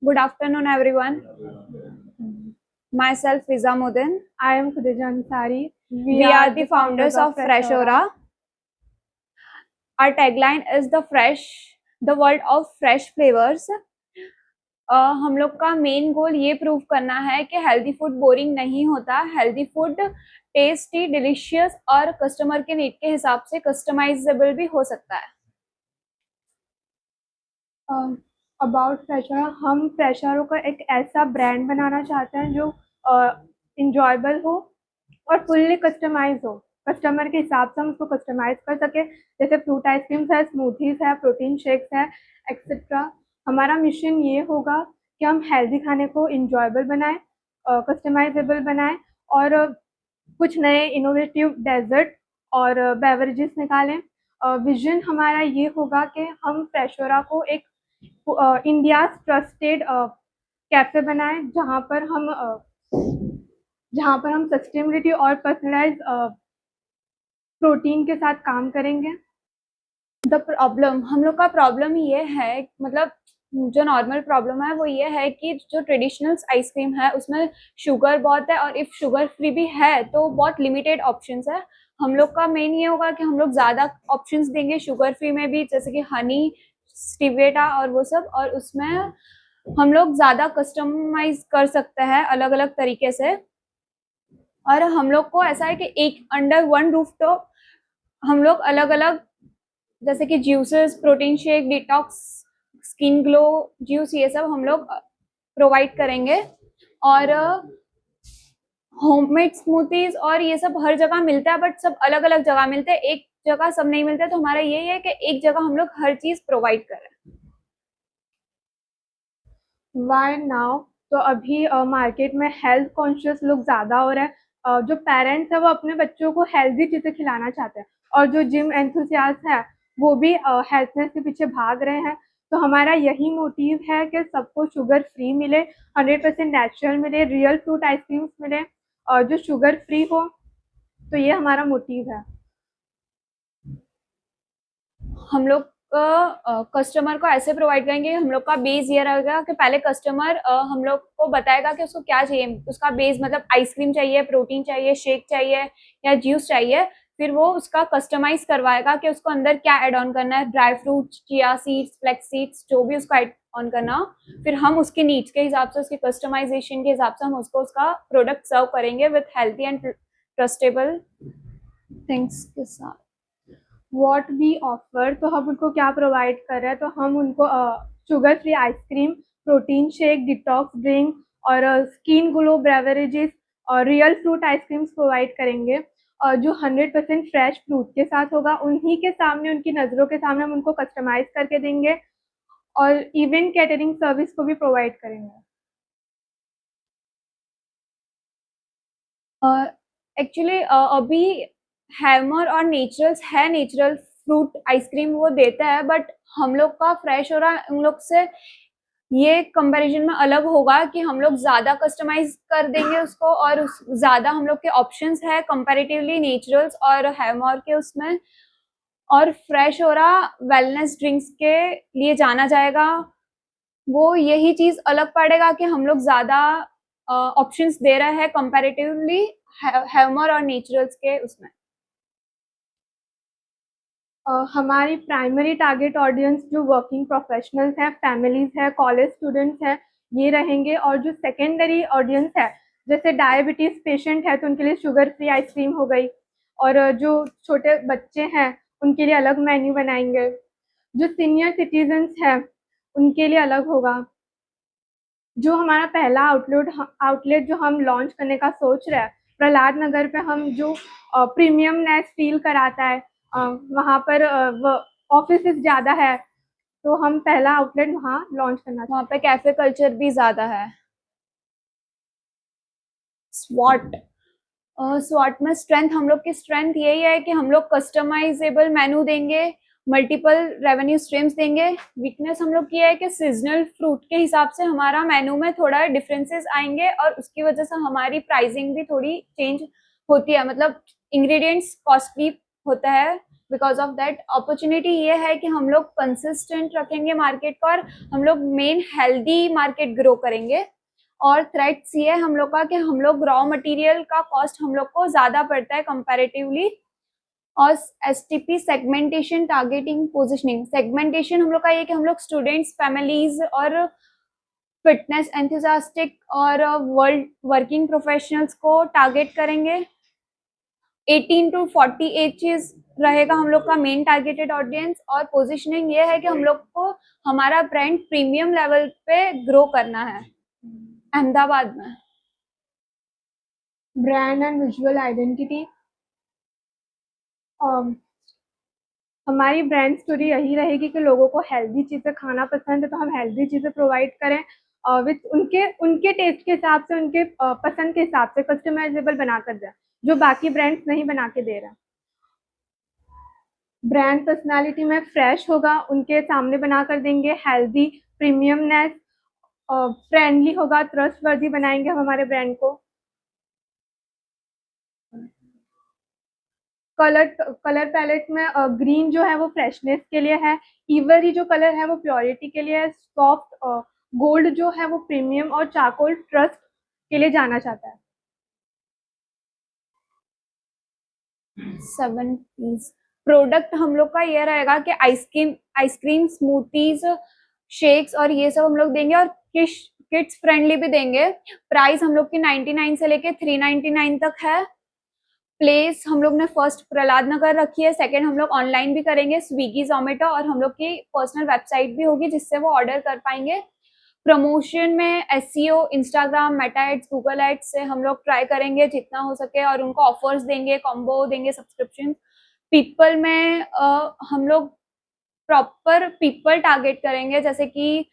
Good afternoon, everyone. Myself, Fizamuddin. I am Khadija Ansari. We are the founders of Freshora. Our tagline is the world of fresh flavors. हम लोग का main goal ये prove करना है कि healthy food boring नहीं होता. Healthy food tasty, delicious और कस्टमर के नीड के हिसाब से कस्टमाइजेबल भी हो सकता है. अबाउट फ्रेशरा, हम फ्रेशरों का एक ऐसा ब्रांड बनाना चाहते हैं जो इंजॉयबल हो और फुल्ली कस्टमाइज हो. कस्टमर के हिसाब से हम उसको कस्टमाइज कर सके. जैसे फ्रूट आइसक्रीम्स है, स्मूथीज है, प्रोटीन शेक्स है, एक्सेट्रा. हमारा मिशन ये होगा कि हम हेल्दी खाने को इंजॉयबल बनाएं, कस्टमाइजेबल बनाएं और कुछ नए इनोवेटिव डेजर्ट और बेवरेजेस निकालें. विजन हमारा ये होगा कि हम फ्रेशोरा को एक इंडिया ट्रस्टेड कैफे बनाएं जहाँ पर हम सस्टेनेबिलिटी और पर्सनलाइज प्रोटीन के साथ काम करेंगे. हम लोग का प्रॉब्लम ये है, मतलब जो नॉर्मल प्रॉब्लम है वो ये है कि जो ट्रेडिशनल आइसक्रीम है उसमें शुगर बहुत है, और इफ शुगर फ्री भी है तो बहुत लिमिटेड ऑप्शंस है. हम लोग का मेन ये होगा कि हम लोग ज़्यादा ऑप्शंस देंगे शुगर फ्री में भी, जैसे कि हनी, स्टीविया और वो सब, और उसमें हम लोग ज़्यादा कस्टमाइज कर सकते हैं अलग अलग तरीके से. और हम लोग को ऐसा है कि एक अंडर वन रूफ तो हम लोग अलग अलग, जैसे कि juices, protein shake, detox, skin glow juice, ये सब हम लोग प्रोवाइड करेंगे. और होममेड स्मूथीज और ये सब हर जगह मिलता है, बट सब अलग अलग जगह मिलते हैं, एक जगह सब नहीं मिलते. तो हमारा यही है कि एक जगह हम लोग हर चीज प्रोवाइड करें. Why now? तो अभी मार्केट में हेल्थ कॉन्शियस लोग ज़्यादा हो रहे हैं. जो पेरेंट्स है वो अपने बच्चों को हेल्दी चीज़ें खिलाना चाहते हैं, और जो जिम एंथुसियास्ट है वो भी हेल्थनेस के पीछे भाग रहे हैं. तो हमारा यही मोटिव है कि सबको शुगर फ्री मिले, 100% नेचुरल मिले, रियल फ्रूट आइसक्रीम्स मिले और जो शुगर फ्री हो. तो ये हमारा मोटिव है. हम लोग कस्टमर को ऐसे प्रोवाइड करेंगे, हम लोग का बेस ये रहेगा कि पहले कस्टमर हम लोग को बताएगा कि उसको क्या चाहिए. उसका बेस मतलब आइसक्रीम चाहिए, प्रोटीन चाहिए, शेक चाहिए या जूस चाहिए. फिर वो उसका कस्टमाइज करवाएगा कि उसको अंदर क्या ऐड ऑन करना है, dry fruit, chia seeds, flax seeds, जो भी उसको ऐड ऑन करना हो. फिर हम उसके नीड्स के हिसाब से, उसके कस्टमाइजेशन के हिसाब से हम उसको उसका प्रोडक्ट सर्व करेंगे with healthy and trustable things के साथ. वॉट वी ऑफर, तो हम उनको क्या प्रोवाइड कर रहे हैं. तो हम उनको sugar free ice cream, protein shake, detox drink और स्किन ग्लो बेवरेजेस और रियल फ्रूट आइसक्रीम्स प्रोवाइड करेंगे, और जो 100% फ्रेश फ्रूट के साथ होगा. उन्हीं के सामने, उनकी नज़रों के सामने हम उनको कस्टमाइज करके देंगे और इवेंट कैटरिंग सर्विस को भी प्रोवाइड करेंगे. एक्चुअली अभी हैमर और नेचुरल फ्रूट आइसक्रीम वो देता है, बट हम लोग का फ्रेश हो रहा उन लोग से ये कंपैरिजन में अलग होगा कि हम लोग ज्यादा कस्टमाइज कर देंगे उसको, और ज्यादा हम लोग के ऑप्शंस है कंपैरेटिवली नेचुरल्स और हैमर के उसमें. और फ्रेश हो रहा वेलनेस ड्रिंक्स के लिए जाना जाएगा. वो यही चीज अलग पड़ेगा कि हम लोग ज्यादा ऑप्शंस दे रहे हैं कंपैरेटिवली हैमर और नेचुरल्स के उसमें. हमारी प्राइमरी टारगेट ऑडियंस जो वर्किंग प्रोफेशनल्स हैं, फैमिलीज हैं, कॉलेज स्टूडेंट्स हैं, ये रहेंगे. और जो सेकेंडरी ऑडियंस है, जैसे डायबिटीज़ पेशेंट है तो उनके लिए शुगर फ्री आइसक्रीम हो गई, और जो छोटे बच्चे हैं उनके लिए अलग मेन्यू बनाएंगे. जो सीनियर सिटीजन्स हैं उनके लिए अलग होगा. जो हमारा पहला आउटलेट जो हम लॉन्च करने का सोच रहे हैं, प्रहलाद नगर पे, हम जो प्रीमियमनेस फील कराता है, वहाँ पर ऑफिस ज़्यादा है, तो हम पहला आउटलेट वहाँ लॉन्च करना चाहते हैं. वहाँ पे कैफे कल्चर भी ज्यादा है. स्वॉट में स्ट्रेंथ, हम लोग की स्ट्रेंथ यही है कि हम लोग कस्टमाइजेबल मेनू देंगे, मल्टीपल रेवेन्यू स्ट्रीम्स देंगे. वीकनेस हम लोग की है कि सीजनल फ्रूट के हिसाब से हमारा मेनू में थोड़ा डिफरेंसेस आएंगे, और उसकी वजह से हमारी प्राइसिंग भी थोड़ी चेंज होती है. मतलब इंग्रेडिएंट्स कॉस्टली होता है बिकॉज ऑफ दैट अपॉर्चुनिटी ये है कि हम लोग कंसिस्टेंट रखेंगे मार्केट को और हम लोग मेन हेल्दी मार्केट ग्रो करेंगे। और थ्रेट्स ये है हम लोग का कि हम लोग रॉ मटेरियल का कॉस्ट हम लोग को ज़्यादा पड़ता है कंपैरेटिवली। और STP segmentation, targeting, positioning. Segmentation हम लोग का ये कि हम लोग स्टूडेंट्स, फैमिलीज और फिटनेस एंथुसियास्टिक और वर्ल्ड वर्किंग प्रोफेशनल्स को टारगेट करेंगे। 18 to 40 एज रहेगा हम लोग का मेन टारगेटेड ऑडियंस। और पोजिशनिंग ये है कि हम लोग को हमारा ब्रांड प्रीमियम लेवल पे ग्रो करना है अहमदाबाद में। ब्रांड एंड विजुअल आइडेंटिटी, हमारी ब्रांड स्टोरी यही रहेगी कि लोगों को हेल्दी चीज़ें खाना पसंद है तो हम हेल्दी चीज़ें प्रोवाइड करें विथ उनके उनके टेस्ट के हिसाब से, उनके पसंद के हिसाब से कस्टमाइजेबल बना कर दें, जो बाकी ब्रांड्स नहीं बना के दे रहे हैं। ब्रांड पर्सनालिटी में फ्रेश होगा, उनके सामने बना कर देंगे, हेल्दी, प्रीमियमनेस, फ्रेंडली होगा, ट्रस्टवर्दी बनाएंगे हम हमारे ब्रांड को। कलर पैलेट में ग्रीन जो है वो फ्रेशनेस के लिए है, इवरी जो कलर है वो प्योरिटी के लिए है, सॉफ्ट गोल्ड जो है वो प्रीमियम और चारकोल ट्रस्ट के लिए जाना जाता है। 7 पीस प्रोडक्ट हम लोग का ये रहेगा कि आइसक्रीम, स्मूथीज, शेक्स और ये सब हम लोग देंगे और किड्स फ्रेंडली भी देंगे। प्राइस हम लोग की 99 से लेके 399 तक है। प्लेस हम लोग ने फर्स्ट प्रहलाद नगर रखी है, सेकंड हम लोग ऑनलाइन भी करेंगे स्विगी, जोमेटो, और हम लोग की पर्सनल वेबसाइट भी होगी जिससे वो ऑर्डर कर पाएंगे। प्रमोशन में SEO, Instagram, Meta ads, Google ads से हम लोग ट्राई करेंगे जितना हो सके और उनको ऑफर्स देंगे, कॉम्बो देंगे, सब्सक्रिप्शन। पीपल में हम लोग प्रॉपर पीपल टारगेट करेंगे, जैसे कि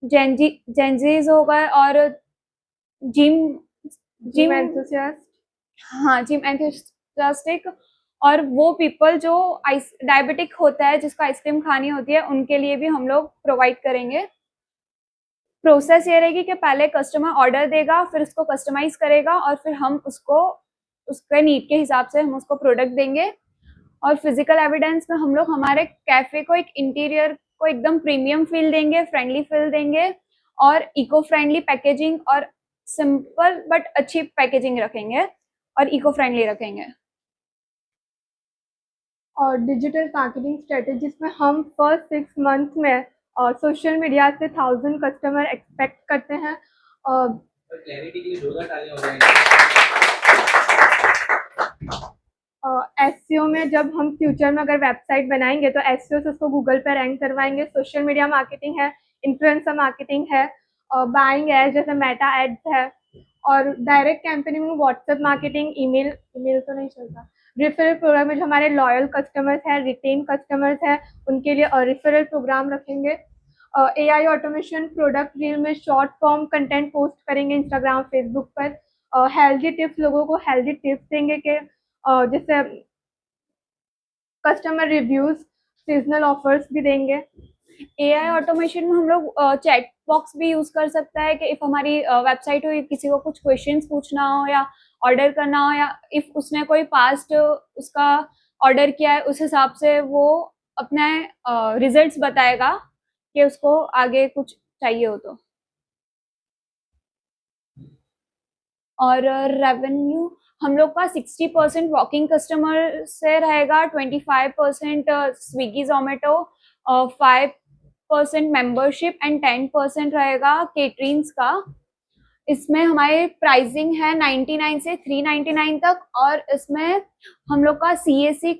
जेंजीज हो गए और जिम जिम एंथुसियास्ट, हाँ जिम एंथुसियास्टिक, और वो पीपल जो डायबिटिक होता है जिसको आइसक्रीम खानी होती है उनके लिए भी हम लोग प्रोवाइड करेंगे। प्रोसेस ये रहेगी कि पहले कस्टमर ऑर्डर देगा, फिर उसको कस्टमाइज करेगा और फिर हम उसको उसके नीड के हिसाब से हम उसको प्रोडक्ट देंगे। और फिजिकल एविडेंस में हम लोग हमारे कैफे को, एक इंटीरियर को एकदम प्रीमियम फील देंगे, फ्रेंडली फील देंगे और इको फ्रेंडली पैकेजिंग और सिंपल बट अच्छी पैकेजिंग रखेंगे और इको फ्रेंडली रखेंगे। और डिजिटल मार्केटिंग स्ट्रेटेजीज में हम फर्स्ट 6 मंथ में सोशल मीडिया से 1000 कस्टमर एक्सपेक्ट करते हैं। एसईओ में जब हम फ्यूचर में अगर वेबसाइट बनाएंगे तो एसईओ से उसको गूगल पे रैंक करवाएंगे। सोशल मीडिया मार्केटिंग है, इन्फ्लुएंसर मार्केटिंग है, बाइंग एड्स जैसे मेटा एड्स है, और डायरेक्ट कैंपेनिंग में व्हाट्सएप मार्केटिंग, ईमेल तो नहीं चलता। रेफरल प्रोग्राम में जो हमारे लॉयल कस्टमर्स हैं, रिटेन कस्टमर्स हैं, उनके लिए रेफरल प्रोग्राम रखेंगे। एआई ऑटोमेशन, प्रोडक्ट रील में शॉर्ट फॉर्म कंटेंट पोस्ट करेंगे इंस्टाग्राम, फेसबुक पर। हेल्दी टिप्स, लोगों को हेल्दी टिप्स देंगे कि जैसे कस्टमर रिव्यूज, सीजनल ऑफर्स भी देंगे। एआई ऑटोमेशन में हम लोग चैट बॉक्स भी यूज कर सकता है कि इफ हमारी वेबसाइट हो, किसी को कुछ क्वेश्चंस पूछना हो या ऑर्डर करना हो, या इफ उसने कोई पास्ट उसका ऑर्डर किया है उस हिसाब से वो अपने रिजल्ट्स बताएगा कि उसको आगे कुछ चाहिए हो तो। और रेवेन्यू हम लोग का 60% वॉकिंग कस्टमर से रहेगा, 25% स्विगी, जोमेटो, 5% मेंबरशिप एंड 10% रहेगा केटरिंग्स का। इसमें हमारी प्राइसिंग है 99 से 399 तक, और इसमें हम लोग का CAC,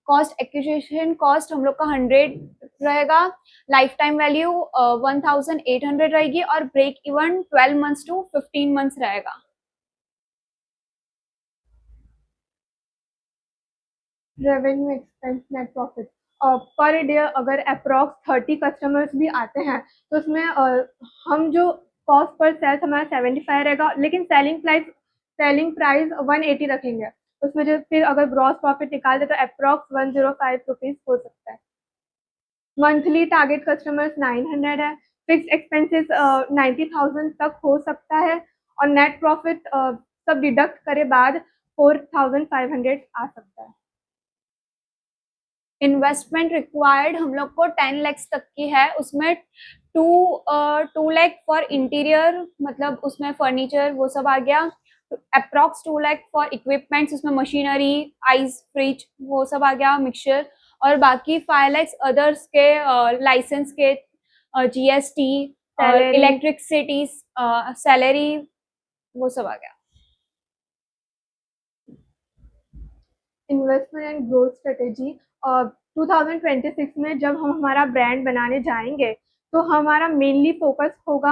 कॉस्ट एक्विजिशन कॉस्ट हम लोग का 100 रहेगा, लाइफ टाइम वैल्यू 1800 रहेगी और break even 12 months to 15 months रहेगा। Revenue, expense, net profit, per day अगर अप्रॉक्स 30 कस्टमर्स भी आते हैं तो उसमें हम जो कॉस्ट पर सेल्स हमारा 75 रहेगा, लेकिन सेलिंग प्राइस 180 रखेंगे। उसमें जो फिर अगर ग्रॉस प्रॉफिट निकाल दे तो अप्रॉक्स 105 रुपीज हो सकता है। मंथली टारगेट कस्टमर्स 900 है, फिक्स एक्सपेंसेस 90,000 तक हो सकता है, और नेट प्रॉफिट सब डिडक्ट करे बाद 4,500 आ सकता है। इन्वेस्टमेंट रिक्वायर्ड हम लोग को 10 lakhs तक की है। उसमें 2 lakh फॉर इंटीरियर, मतलब उसमें फर्नीचर वो सब आ गया। अप्रॉक्स 2 lakh फॉर इक्विपमेंट्स, उसमें मशीनरी, आइस, फ्रिज वो सब आ गया, मिक्सचर। और बाकी 5 lakhs अदर्स के लाइसेंस के, जीएसटी, इलेक्ट्रिसिटी, सैलरी, वो सब आ गया। इन्वेस्टमेंट एंड ग्रोथ स्ट्रेटेजी 2026 में जब हम हमारा ब्रांड बनाने जाएंगे तो हमारा मेनली फोकस होगा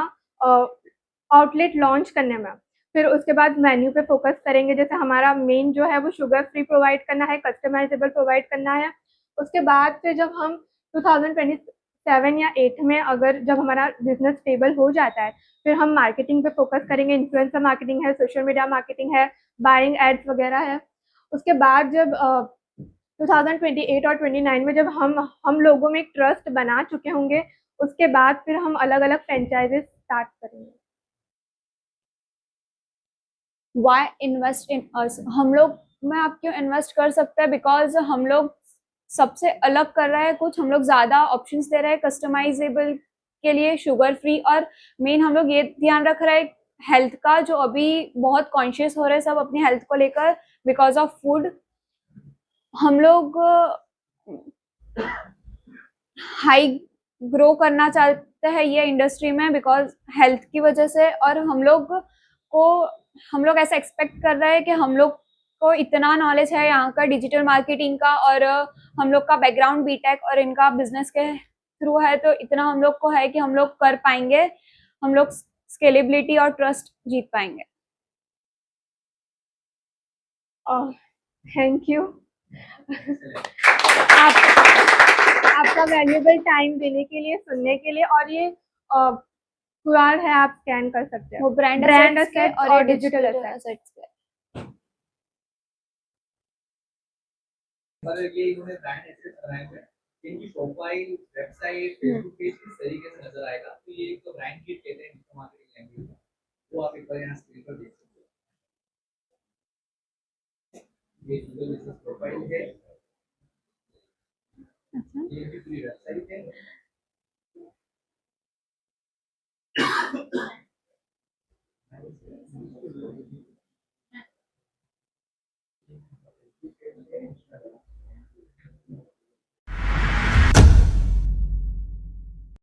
आउटलेट लॉन्च करने में। फिर उसके बाद मेन्यू पे फोकस करेंगे, जैसे हमारा मेन जो है वो शुगर फ्री प्रोवाइड करना है, कस्टमाइजेबल प्रोवाइड करना है। उसके बाद फिर जब हम 2027 या 8 में अगर जब हमारा बिजनेस स्टेबल हो जाता है, फिर हम मार्केटिंग पे फोकस करेंगे। इन्फ्लुएंसर मार्केटिंग है, सोशल मीडिया मार्केटिंग है, बाइंग एड्स वगैरह है। उसके बाद जब 2028 और 29 में जब हम लोगों में एक ट्रस्ट बना चुके होंगे, उसके बाद फिर हम अलग अलग फ्रेंचाइजेस स्टार्ट करेंगे। वाई इन्वेस्ट इन अस, हम लोग में आप क्यों इन्वेस्ट कर सकते हैं? बिकॉज हम लोग सबसे अलग कर रहे हैं कुछ, हम लोग ज्यादा ऑप्शंस दे रहे हैं कस्टमाइजेबल के लिए, शुगर फ्री। और मेन हम लोग ये ध्यान रख रहे हैं हेल्थ का, जो अभी बहुत कॉन्शियस हो रहे हैं सब अपनी हेल्थ को लेकर बिकॉज ऑफ फूड। हम लोग हाई ग्रो करना चाहते हैं ये इंडस्ट्री में बिकॉज हेल्थ की वजह से। और हम लोग ऐसा एक्सपेक्ट कर रहे हैं कि हम लोग को इतना नॉलेज है यहाँ का डिजिटल मार्केटिंग का, और हम लोग का बैकग्राउंड बीटेक और इनका बिजनेस के थ्रू है, तो इतना हम लोग को है कि हम लोग कर पाएंगे, हम लोग स्केलेबिलिटी और ट्रस्ट जीत पाएंगे। थैंक यू आपका वैल्यूएबल टाइम देने के लिए, सुनने के लिए। और ये QR है, आप स्कैन कर सकते हैं, वो ब्रांड एसेट्स और ये डिजिटल एसेट्स के। पर ये इन्होंने ब्रांड एसेट्स बनाए हुए हैं, इनकी प्रोफाइल, वेबसाइट, फेसबुक पेज किस तरीके से नजर आएगा, तो ये एक तो ब्रांड किट कहते हैं डिजिटल मार्केटिंग लैंग्वेज में, वो आप एक बार यहाँ स्क्रीन पर देख सकते हो। ये गूगल बिजनेस प्रोफाइल है, ये भी पूरी वेबसाइट है।